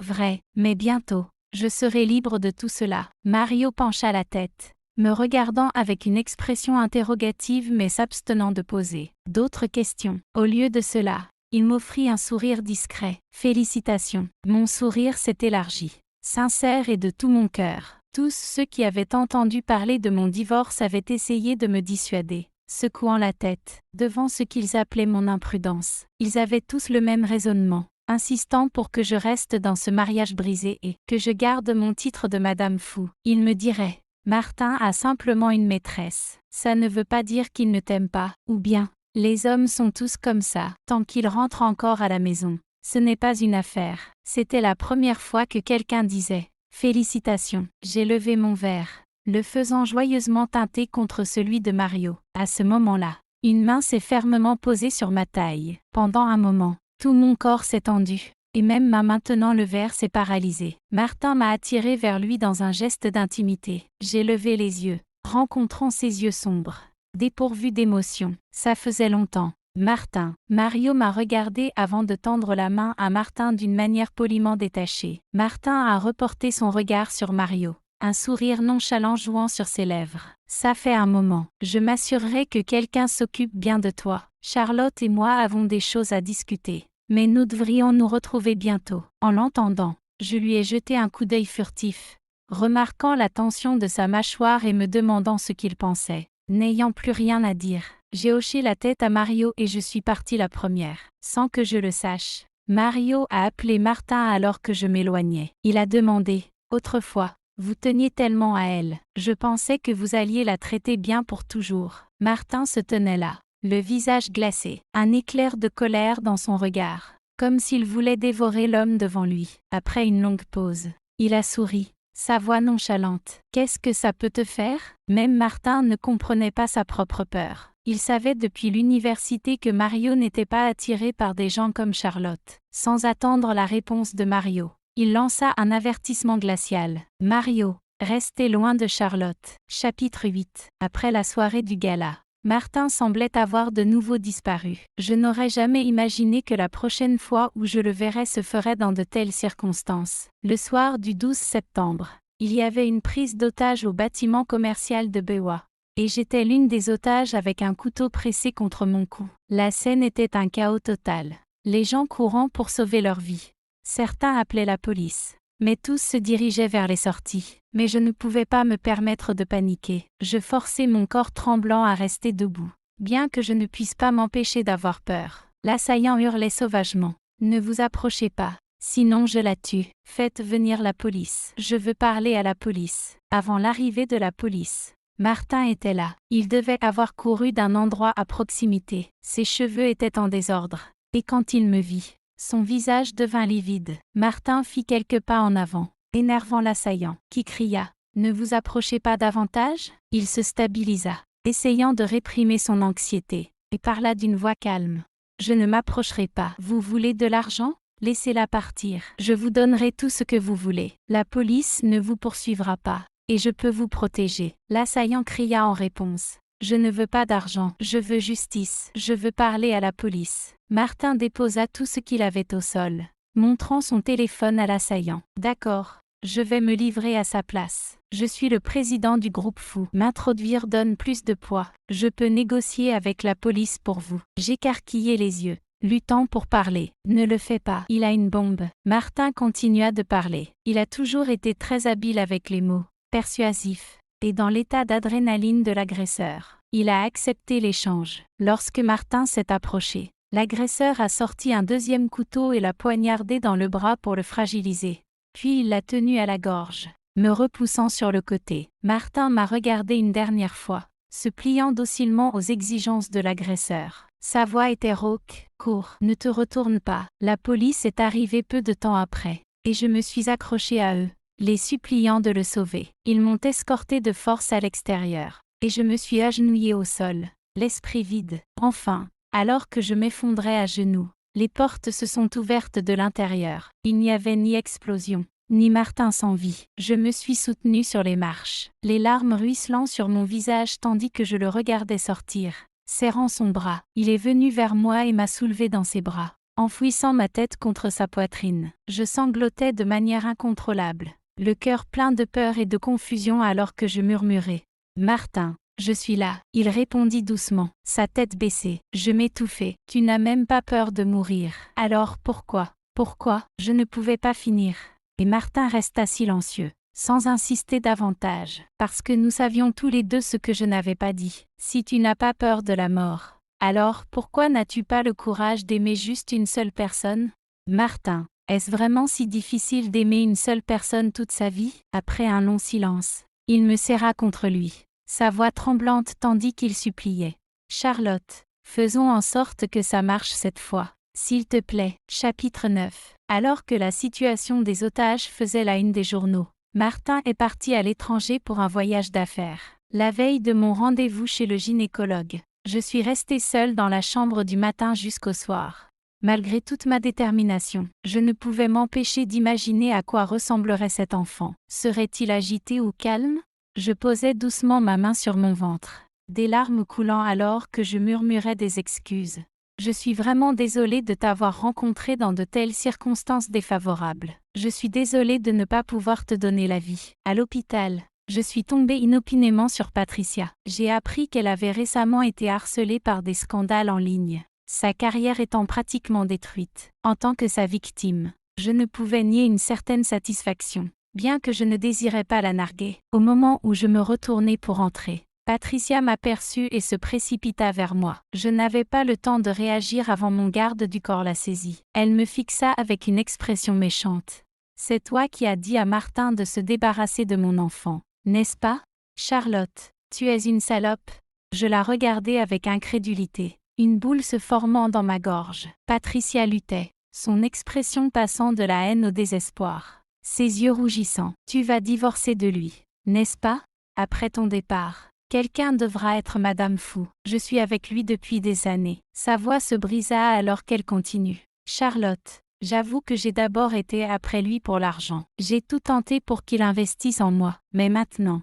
Vrai, mais bientôt, je serai libre de tout cela. Mario pencha la tête, me regardant avec une expression interrogative mais s'abstenant de poser d'autres questions. Au lieu de cela, il m'offrit un sourire discret. « Félicitations. » Mon sourire s'est élargi, sincère et de tout mon cœur. Tous ceux qui avaient entendu parler de mon divorce avaient essayé de me dissuader, secouant la tête, devant ce qu'ils appelaient mon imprudence. Ils avaient tous le même raisonnement, insistant pour que je reste dans ce mariage brisé et que je garde mon titre de Madame Fou. Ils me diraient « Martin a simplement une maîtresse. Ça ne veut pas dire qu'il ne t'aime pas, ou bien « Les hommes sont tous comme ça, tant qu'ils rentrent encore à la maison. » Ce n'est pas une affaire. C'était la première fois que quelqu'un disait « Félicitations ». J'ai levé mon verre, le faisant joyeusement teinter contre celui de Mario. À ce moment-là, une main s'est fermement posée sur ma taille. Pendant un moment, tout mon corps s'est tendu, et même ma main tenant le verre s'est paralysée. Martin m'a attiré vers lui dans un geste d'intimité. J'ai levé les yeux, rencontrant ses yeux sombres, dépourvu d'émotion. Ça faisait longtemps. Martin. Mario m'a regardé avant de tendre la main à Martin d'une manière poliment détachée. Martin a reporté son regard sur Mario, un sourire nonchalant jouant sur ses lèvres. Ça fait un moment. Je m'assurerai que quelqu'un s'occupe bien de toi. Charlotte et moi avons des choses à discuter, mais nous devrions nous retrouver bientôt. En l'entendant, je lui ai jeté un coup d'œil furtif, remarquant la tension de sa mâchoire et me demandant ce qu'il pensait. N'ayant plus rien à dire, j'ai hoché la tête à Mario et je suis partie la première. Sans que je le sache, Mario a appelé Martin alors que je m'éloignais. Il a demandé « Autrefois, vous teniez tellement à elle. Je pensais que vous alliez la traiter bien pour toujours. » Martin se tenait là, le visage glacé, un éclair de colère dans son regard, comme s'il voulait dévorer l'homme devant lui. Après une longue pause, il a souri, sa voix nonchalante. « Qu'est-ce que ça peut te faire ?» Même Martin ne comprenait pas sa propre peur. Il savait depuis l'université que Mario n'était pas attiré par des gens comme Charlotte. Sans attendre la réponse de Mario, il lança un avertissement glacial. Mario, restez loin de Charlotte. Chapitre 8. Après la soirée du gala, Martin semblait avoir de nouveau disparu. Je n'aurais jamais imaginé que la prochaine fois où je le verrais se ferait dans de telles circonstances. Le soir du 12 septembre, il y avait une prise d'otage au bâtiment commercial de Bewa. Et j'étais l'une des otages avec un couteau pressé contre mon cou. La scène était un chaos total. Les gens courant pour sauver leur vie. Certains appelaient la police. Mais tous se dirigeaient vers les sorties. Mais je ne pouvais pas me permettre de paniquer. Je forçais mon corps tremblant à rester debout. Bien que je ne puisse pas m'empêcher d'avoir peur. L'assaillant hurlait sauvagement. « Ne vous approchez pas. Sinon je la tue. Faites venir la police. Je veux parler à la police. » Avant l'arrivée de la police, Martin était là. Il devait avoir couru d'un endroit à proximité. Ses cheveux étaient en désordre. Et quand il me vit, son visage devint livide. Martin fit quelques pas en avant, énervant l'assaillant, qui cria « Ne vous approchez pas davantage ?» Il se stabilisa, essayant de réprimer son anxiété, et parla d'une voix calme. « Je ne m'approcherai pas. Vous voulez de l'argent ? Laissez-la partir. Je vous donnerai tout ce que vous voulez. La police ne vous poursuivra pas. Et je peux vous protéger. » L'assaillant cria en réponse. « Je ne veux pas d'argent, je veux justice, je veux parler à la police. » Martin déposa tout ce qu'il avait au sol, montrant son téléphone à l'assaillant. « D'accord, je vais me livrer à sa place. Je suis le président du groupe fou. M'introduire donne plus de poids. Je peux négocier avec la police pour vous. » J'écarquillai les yeux, luttant pour parler. « Ne le fais pas, il a une bombe. » Martin continua de parler. Il a toujours été très habile avec les mots. Persuasif, et dans l'état d'adrénaline de l'agresseur. Il a accepté l'échange. Lorsque Martin s'est approché, l'agresseur a sorti un deuxième couteau et l'a poignardé dans le bras pour le fragiliser. Puis il l'a tenu à la gorge, me repoussant sur le côté. Martin m'a regardé une dernière fois, se pliant docilement aux exigences de l'agresseur. Sa voix était rauque. « Cours, ne te retourne pas. » La police est arrivée peu de temps après, et je me suis accroché à eux, les suppliant de le sauver. Ils m'ont escorté de force à l'extérieur, et je me suis agenouillé au sol, l'esprit vide. Enfin, alors que je m'effondrais à genoux, les portes se sont ouvertes de l'intérieur. Il n'y avait ni explosion, ni Martin sans vie. Je me suis soutenu sur les marches, les larmes ruisselant sur mon visage tandis que je le regardais sortir. Serrant son bras, il est venu vers moi et m'a soulevé dans ses bras, enfouissant ma tête contre sa poitrine. Je sanglotais de manière incontrôlable, le cœur plein de peur et de confusion alors que je murmurais « Martin, je suis là », il répondit doucement, sa tête baissée. Je m'étouffais. « Tu n'as même pas peur de mourir. Alors pourquoi ? Pourquoi ?» Je ne pouvais pas finir. Et Martin resta silencieux, sans insister davantage, parce que nous savions tous les deux ce que je n'avais pas dit. « Si tu n'as pas peur de la mort, alors pourquoi n'as-tu pas le courage d'aimer juste une seule personne ? Martin, est-ce vraiment si difficile d'aimer une seule personne toute sa vie ?» Après un long silence, il me serra contre lui, sa voix tremblante tandis qu'il suppliait. « Charlotte, faisons en sorte que ça marche cette fois. S'il te plaît. » Chapitre 9. Alors que la situation des otages faisait la une des journaux, Martin est parti à l'étranger pour un voyage d'affaires. La veille de mon rendez-vous chez le gynécologue, je suis restée seule dans la chambre du matin jusqu'au soir. Malgré toute ma détermination, je ne pouvais m'empêcher d'imaginer à quoi ressemblerait cet enfant. Serait-il agité ou calme ? Je posais doucement ma main sur mon ventre, des larmes coulant alors que je murmurais des excuses. « Je suis vraiment désolée de t'avoir rencontré dans de telles circonstances défavorables. Je suis désolée de ne pas pouvoir te donner la vie. » À l'hôpital, je suis tombée inopinément sur Patricia. J'ai appris qu'elle avait récemment été harcelée par des scandales en ligne, sa carrière étant pratiquement détruite. En tant que sa victime, je ne pouvais nier une certaine satisfaction, bien que je ne désirais pas la narguer. Au moment où je me retournais pour entrer, Patricia m'aperçut et se précipita vers moi. Je n'avais pas le temps de réagir avant mon garde du corps la saisit. Elle me fixa avec une expression méchante. « C'est toi qui as dit à Martin de se débarrasser de mon enfant, n'est-ce pas ? Charlotte, tu es une salope ?» Je la regardais avec incrédulité, une boule se formant dans ma gorge. Patricia luttait, son expression passant de la haine au désespoir. Ses yeux rougissants. « Tu vas divorcer de lui, n'est-ce pas ? Après ton départ. » Quelqu'un devra être Madame Fou. Je suis avec lui depuis des années. Sa voix se brisa alors qu'elle continue. Charlotte, j'avoue que j'ai d'abord été après lui pour l'argent. J'ai tout tenté pour qu'il investisse en moi. Mais maintenant,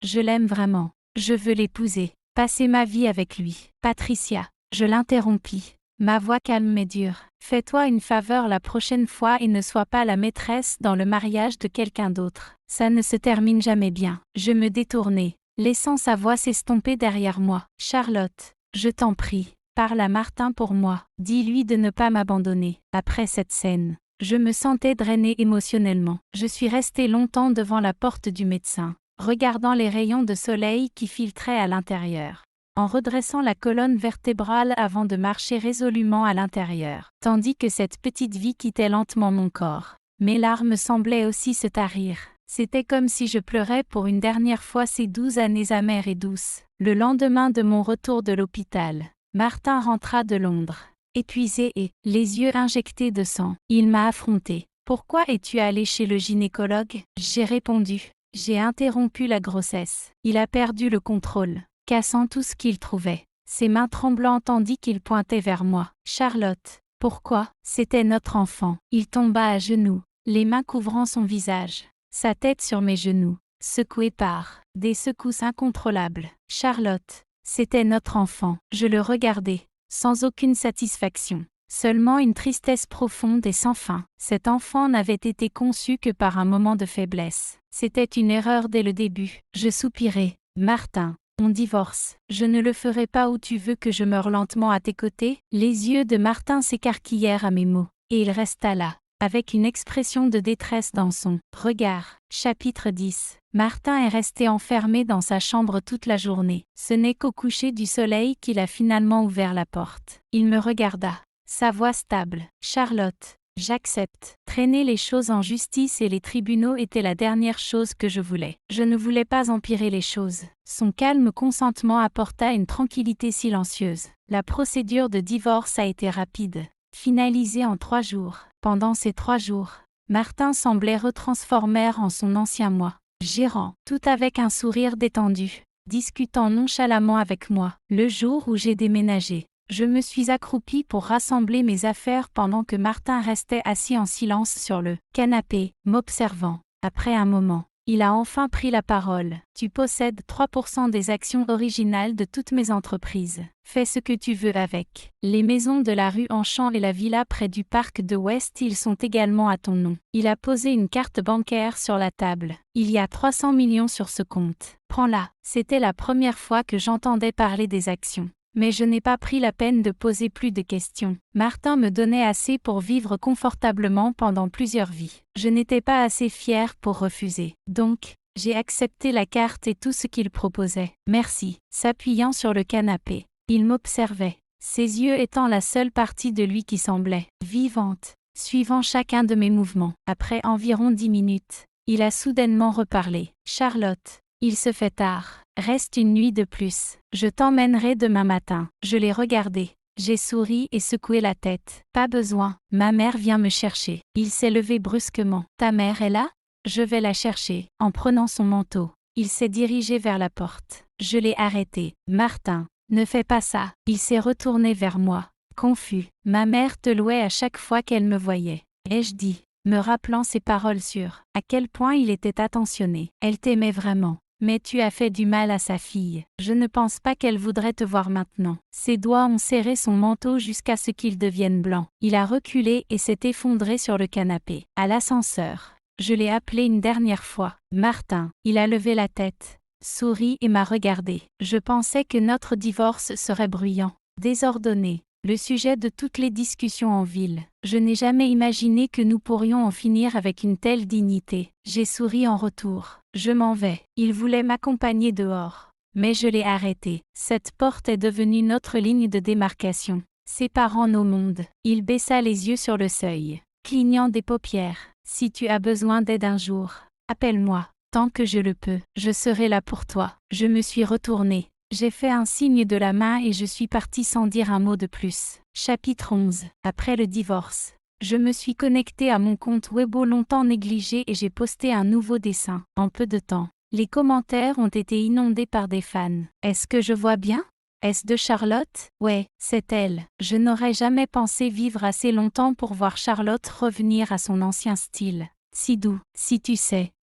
je l'aime vraiment. Je veux l'épouser. Passer ma vie avec lui. Patricia, je l'interrompis. Ma voix calme mais dure. Fais-toi une faveur la prochaine fois et ne sois pas la maîtresse dans le mariage de quelqu'un d'autre. Ça ne se termine jamais bien. Je me détournai, laissant sa voix s'estomper derrière moi. Charlotte, je t'en prie, parle à Martin pour moi. Dis-lui de ne pas m'abandonner. Après cette scène, je me sentais drainée émotionnellement. Je suis restée longtemps devant la porte du médecin, regardant les rayons de soleil qui filtraient à l'intérieur, en redressant la colonne vertébrale avant de marcher résolument à l'intérieur, tandis que cette petite vie quittait lentement mon corps. Mes larmes semblaient aussi se tarir. C'était comme si je pleurais pour une dernière fois ces 12 années amères et douces. Le lendemain de mon retour de l'hôpital, Martin rentra de Londres, épuisé et les yeux injectés de sang. Il m'a affrontée. « Pourquoi es-tu allé chez le gynécologue ?» J'ai répondu. J'ai interrompu la grossesse. Il a perdu le contrôle, cassant tout ce qu'il trouvait. Ses mains tremblantes tandis qu'il pointait vers moi. Charlotte, pourquoi? C'était notre enfant. Il tomba à genoux, les mains couvrant son visage, sa tête sur mes genoux, secoué par des secousses incontrôlables. Charlotte, c'était notre enfant. Je le regardais, sans aucune satisfaction. Seulement une tristesse profonde et sans fin. Cet enfant n'avait été conçu que par un moment de faiblesse. C'était une erreur dès le début. Je soupirai. Martin, on divorce. Je ne le ferai pas où tu veux que je meure lentement à tes côtés. Les yeux de Martin s'écarquillèrent à mes mots, et il resta là, avec une expression de détresse dans son regard. Chapitre 10. Martin est resté enfermé dans sa chambre toute la journée. Ce n'est qu'au coucher du soleil qu'il a finalement ouvert la porte. Il me regarda. Sa voix stable. Charlotte, j'accepte. Traîner les choses en justice et les tribunaux était la dernière chose que je voulais. Je ne voulais pas empirer les choses. Son calme consentement apporta une tranquillité silencieuse. La procédure de divorce a été rapide, finalisée en 3 jours. Pendant ces 3 jours, Martin semblait retransformer en son ancien moi, gérant, tout avec un sourire détendu, discutant nonchalamment avec moi. Le jour où j'ai déménagé, je me suis accroupie pour rassembler mes affaires pendant que Martin restait assis en silence sur le canapé, m'observant. Après un moment, il a enfin pris la parole. Tu possèdes 3% des actions originales de toutes mes entreprises. Fais ce que tu veux avec. Les maisons de la rue Enchant et la villa près du parc de West Hill sont également à ton nom. Il a posé une carte bancaire sur la table. Il y a 300 millions sur ce compte. Prends-la. C'était la première fois que j'entendais parler des actions. Mais je n'ai pas pris la peine de poser plus de questions. Martin me donnait assez pour vivre confortablement pendant plusieurs vies. Je n'étais pas assez fière pour refuser. Donc, j'ai accepté la carte et tout ce qu'il proposait. Merci. S'appuyant sur le canapé, il m'observait, ses yeux étant la seule partie de lui qui semblait vivante, suivant chacun de mes mouvements. Après environ 10 minutes, il a soudainement reparlé. Charlotte, il se fait tard. Reste une nuit de plus. Je t'emmènerai demain matin. Je l'ai regardé. J'ai souri et secoué la tête. Pas besoin. Ma mère vient me chercher. Il s'est levé brusquement. Ta mère est là? Je vais la chercher. En prenant son manteau, il s'est dirigé vers la porte. Je l'ai arrêté. Martin, ne fais pas ça. Il s'est retourné vers moi, confus. Ma mère te louait à chaque fois qu'elle me voyait. Ai-je dit, me rappelant ses paroles sûres, à quel point il était attentionné. Elle t'aimait vraiment. Mais tu as fait du mal à sa fille. Je ne pense pas qu'elle voudrait te voir maintenant. Ses doigts ont serré son manteau jusqu'à ce qu'il devienne blanc. Il a reculé et s'est effondré sur le canapé. À l'ascenseur, je l'ai appelé une dernière fois. Martin, il a levé la tête, sourit et m'a regardé. Je pensais que notre divorce serait bruyant, désordonné, le sujet de toutes les discussions en ville. Je n'ai jamais imaginé que nous pourrions en finir avec une telle dignité. J'ai souri en retour. Je m'en vais. Il voulait m'accompagner dehors, mais je l'ai arrêté. Cette porte est devenue notre ligne de démarcation, séparant nos mondes. Il baissa les yeux sur le seuil, clignant des paupières. Si tu as besoin d'aide un jour, appelle-moi. Tant que je le peux, je serai là pour toi. Je me suis retournée. J'ai fait un signe de la main et je suis partie sans dire un mot de plus. Chapitre 11. Après le divorce, je me suis connectée à mon compte Weibo longtemps négligé et j'ai posté un nouveau dessin. En peu de temps, Les commentaires ont été inondés par des fans. Est-ce que je vois bien? Est-ce de Charlotte? Ouais, c'est elle. Je n'aurais jamais pensé vivre assez longtemps pour voir Charlotte revenir à son ancien style. Si doux, si tu sais,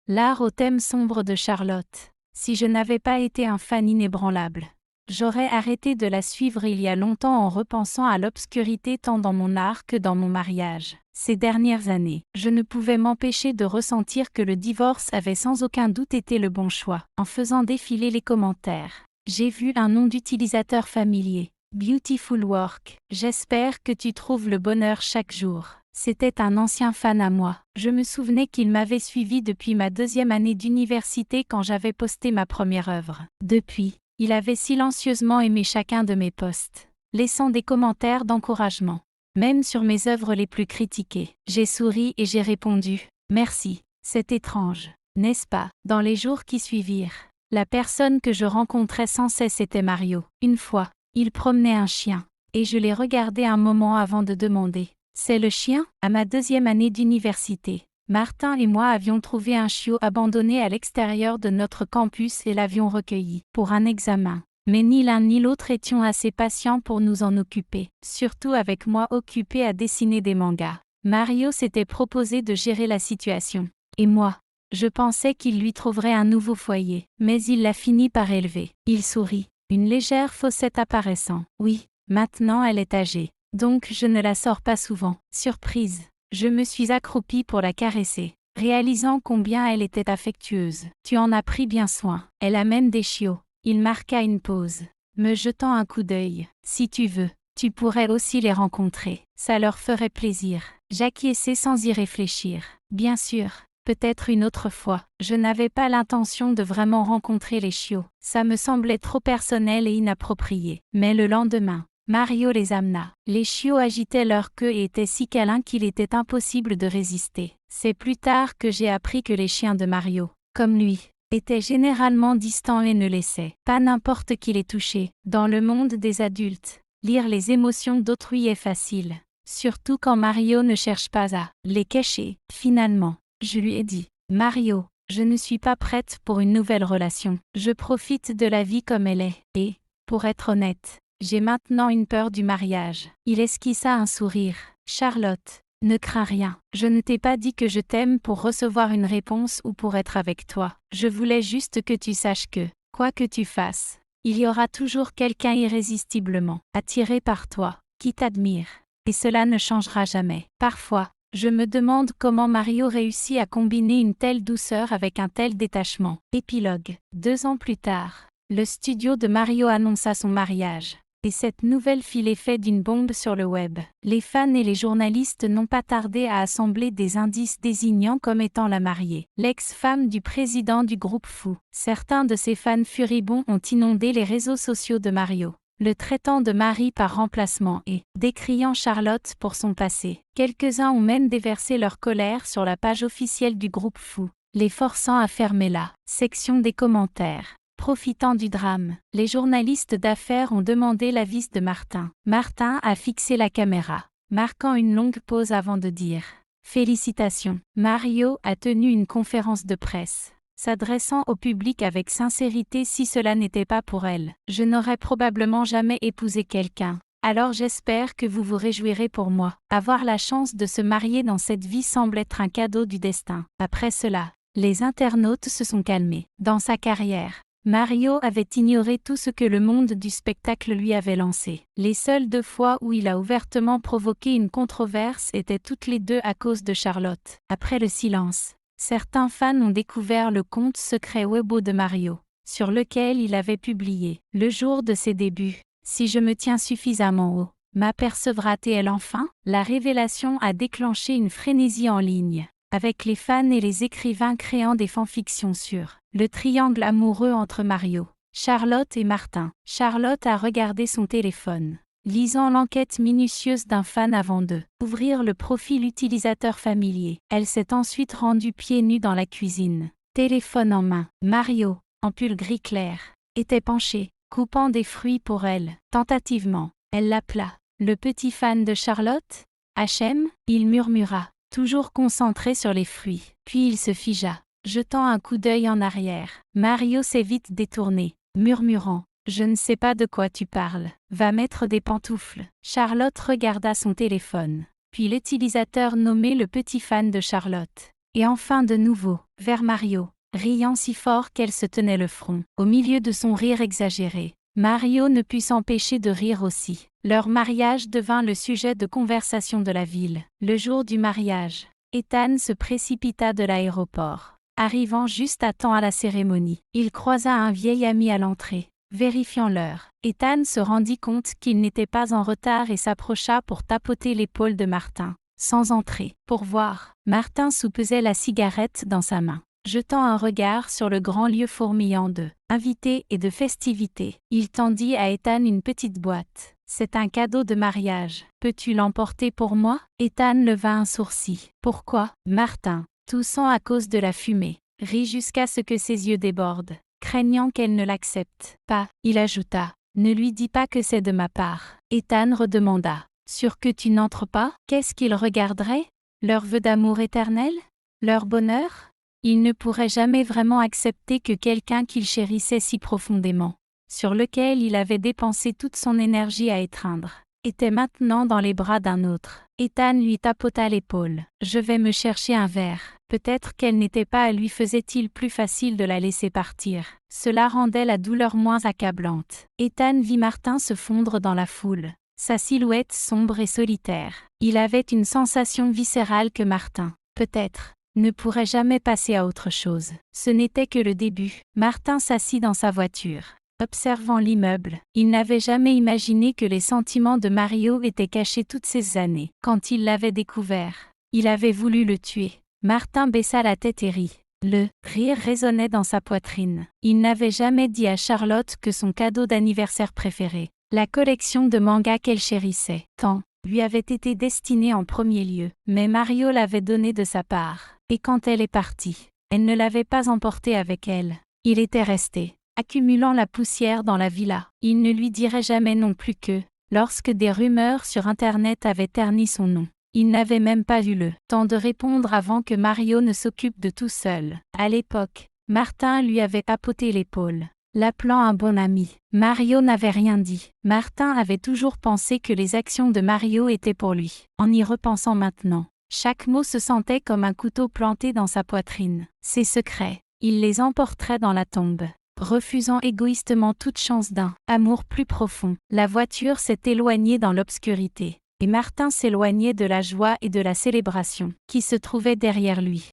l'art au thème sombre de Charlotte. Si je n'avais pas été un fan inébranlable, j'aurais arrêté de la suivre il y a longtemps en repensant à l'obscurité tant dans mon art que dans mon mariage. Ces dernières années, je ne pouvais m'empêcher de ressentir que le divorce avait sans aucun doute été le bon choix. En faisant défiler les commentaires, j'ai vu un nom d'utilisateur familier. Beautiful Work. J'espère que tu trouves le bonheur chaque jour. C'était un ancien fan à moi. Je me souvenais qu'il m'avait suivi depuis ma 2e année d'université quand j'avais posté ma première œuvre. Depuis, il avait silencieusement aimé chacun de mes posts, laissant des commentaires d'encouragement. Même sur mes œuvres les plus critiquées, j'ai souri et j'ai répondu « Merci ». C'est étrange, n'est-ce pas? Dans les jours qui suivirent, la personne que je rencontrais sans cesse était Mario. Une fois, il promenait un chien, et je l'ai regardé un moment avant de demander « C'est le chien ?» À ma 2e année d'université, Martin et moi avions trouvé un chiot abandonné à l'extérieur de notre campus et l'avions recueilli pour un examen. Mais ni l'un ni l'autre étions assez patients pour nous en occuper, surtout avec moi occupé à dessiner des mangas. Mario s'était proposé de gérer la situation. Et moi, je pensais qu'il lui trouverait un nouveau foyer, mais il l'a fini par élever. Il sourit, une légère faussette apparaissant. Oui, maintenant elle est âgée, donc je ne la sors pas souvent. Surprise, je me suis accroupie pour la caresser, réalisant combien elle était affectueuse. Tu en as pris bien soin. Elle a même des chiots. Il marqua une pause, me jetant un coup d'œil. Si tu veux, tu pourrais aussi les rencontrer. Ça leur ferait plaisir. J'acquiesçai sans y réfléchir. Bien sûr, peut-être une autre fois. Je n'avais pas l'intention de vraiment rencontrer les chiots. Ça me semblait trop personnel et inapproprié. Mais le lendemain, Mario les amena. Les chiots agitaient leur queue et étaient si câlins qu'il était impossible de résister. C'est plus tard que j'ai appris que les chiens de Mario, comme lui, étaient généralement distants et ne laissaient pas n'importe qui les toucher. Dans le monde des adultes, lire les émotions d'autrui est facile, surtout quand Mario ne cherche pas à les cacher. Finalement, je lui ai dit « Mario, je ne suis pas prête pour une nouvelle relation. Je profite de la vie comme elle est. Et, pour être honnête, j'ai maintenant une peur du mariage. » Il esquissa un sourire. « Charlotte, ne crains rien. Je ne t'ai pas dit que je t'aime pour recevoir une réponse ou pour être avec toi. Je voulais juste que tu saches que, quoi que tu fasses, il y aura toujours quelqu'un irrésistiblement attiré par toi, qui t'admire. Et cela ne changera jamais. Parfois, je me demande comment Mario réussit à combiner une telle douceur avec un tel détachement. » Épilogue. 2 ans plus tard, le studio de Mario annonça son mariage. Et cette nouvelle fit l'effet d'une bombe sur le web. Les fans et les journalistes n'ont pas tardé à assembler des indices désignant comme étant la mariée, l'ex-femme du président du groupe Fou. Certains de ces fans furibonds ont inondé les réseaux sociaux de Mario, le traitant de mari par remplacement et décriant Charlotte pour son passé. Quelques-uns ont même déversé leur colère sur la page officielle du groupe Fou, les forçant à fermer la section des commentaires. Profitant du drame, les journalistes d'affaires ont demandé l'avis de Martin. Martin a fixé la caméra, marquant une longue pause avant de dire « Félicitations ». Mario a tenu une conférence de presse, s'adressant au public avec sincérité. « Si cela n'était pas pour elle, je n'aurais probablement jamais épousé quelqu'un. Alors j'espère que vous vous réjouirez pour moi. Avoir la chance de se marier dans cette vie semble être un cadeau du destin. » Après cela, les internautes se sont calmés. Dans sa carrière, Mario avait ignoré tout ce que le monde du spectacle lui avait lancé. Les seules 2 fois où il a ouvertement provoqué une controverse étaient toutes les 2 à cause de Charlotte. Après le silence, certains fans ont découvert le compte secret Weibo de Mario, sur lequel il avait publié, le jour de ses débuts, « Si je me tiens suffisamment haut, m'apercevra-t-elle enfin ?» La révélation a déclenché une frénésie en ligne, avec les fans et les écrivains créant des fanfictions sur le triangle amoureux entre Mario, Charlotte et Martin. Charlotte a regardé son téléphone, lisant l'enquête minutieuse d'un fan avant de ouvrir le profil utilisateur familier. Elle s'est ensuite rendue pieds nus dans la cuisine, téléphone en main. Mario, en pull gris clair, était penché, coupant des fruits pour elle. Tentativement, elle l'appela « Le petit fan de Charlotte ?» « HM ?» Il murmura, toujours concentré sur les fruits. Puis il se figea. jetant un coup d'œil en arrière. Mario s'est vite détourné, murmurant « Je ne sais pas de quoi tu parles. Va mettre des pantoufles. » Charlotte regarda son téléphone. Puis l'utilisateur nommé le petit fan de Charlotte. Et enfin de nouveau, vers Mario, riant si fort qu'elle se tenait le front. Au milieu de son rire exagéré, Mario ne put s'empêcher de rire aussi. Leur mariage devint le sujet de conversation de la ville. Le jour du mariage, Ethan se précipita de l'aéroport. Arrivant juste à temps à la cérémonie, il croisa un vieil ami à l'entrée. Vérifiant l'heure, Ethan se rendit compte qu'il n'était pas en retard et s'approcha pour tapoter l'épaule de Martin. Sans entrer, pour voir, Martin soupesait la cigarette dans sa main. Jetant un regard sur le grand lieu fourmillant de invités et de festivités, il tendit à Ethan une petite boîte. « C'est un cadeau de mariage. Peux-tu l'emporter pour moi ?» Ethan leva un sourcil. « Pourquoi ?» Martin, toussant à cause de la fumée, rit jusqu'à ce que ses yeux débordent. Craignant qu'elle ne l'accepte pas, il ajouta « Ne lui dis pas que c'est de ma part. » Ethan redemanda « Sûr que tu n'entres pas ?» Qu'est-ce qu'il regarderait? Leur vœu d'amour éternel? Leur bonheur? Il ne pourrait jamais vraiment accepter que quelqu'un qu'il chérissait si profondément, sur lequel il avait dépensé toute son énergie à étreindre, était maintenant dans les bras d'un autre. Ethan lui tapota l'épaule. « Je vais me chercher un verre. » Peut-être qu'elle n'était pas à lui faisait-il plus facile de la laisser partir. Cela rendait la douleur moins accablante. Ethan vit Martin se fondre dans la foule, sa silhouette sombre et solitaire. Il avait une sensation viscérale que Martin, peut-être, ne pourrait jamais passer à autre chose. Ce n'était que le début. Martin s'assit dans sa voiture. Observant l'immeuble, il n'avait jamais imaginé que les sentiments de Mario étaient cachés toutes ces années. Quand il l'avait découvert, il avait voulu le tuer. Martin baissa la tête et rit. Le rire résonnait dans sa poitrine. Il n'avait jamais dit à Charlotte que son cadeau d'anniversaire préféré, la collection de mangas qu'elle chérissait tant, lui avait été destiné en premier lieu. Mais Mario l'avait donné de sa part. Et quand elle est partie, elle ne l'avait pas emporté avec elle. Il était resté, accumulant la poussière dans la villa. Il ne lui dirait jamais non plus que, lorsque des rumeurs sur Internet avaient terni son nom, il n'avait même pas eu le temps de répondre avant que Mario ne s'occupe de tout seul. À l'époque, Martin lui avait tapoté l'épaule, l'appelant un bon ami. Mario n'avait rien dit. Martin avait toujours pensé que les actions de Mario étaient pour lui. En y repensant maintenant, chaque mot se sentait comme un couteau planté dans sa poitrine. Ses secrets, il les emporterait dans la tombe. Refusant égoïstement toute chance d'un amour plus profond, la voiture s'est éloignée dans l'obscurité. Et Martin s'éloignait de la joie et de la célébration qui se trouvaient derrière lui.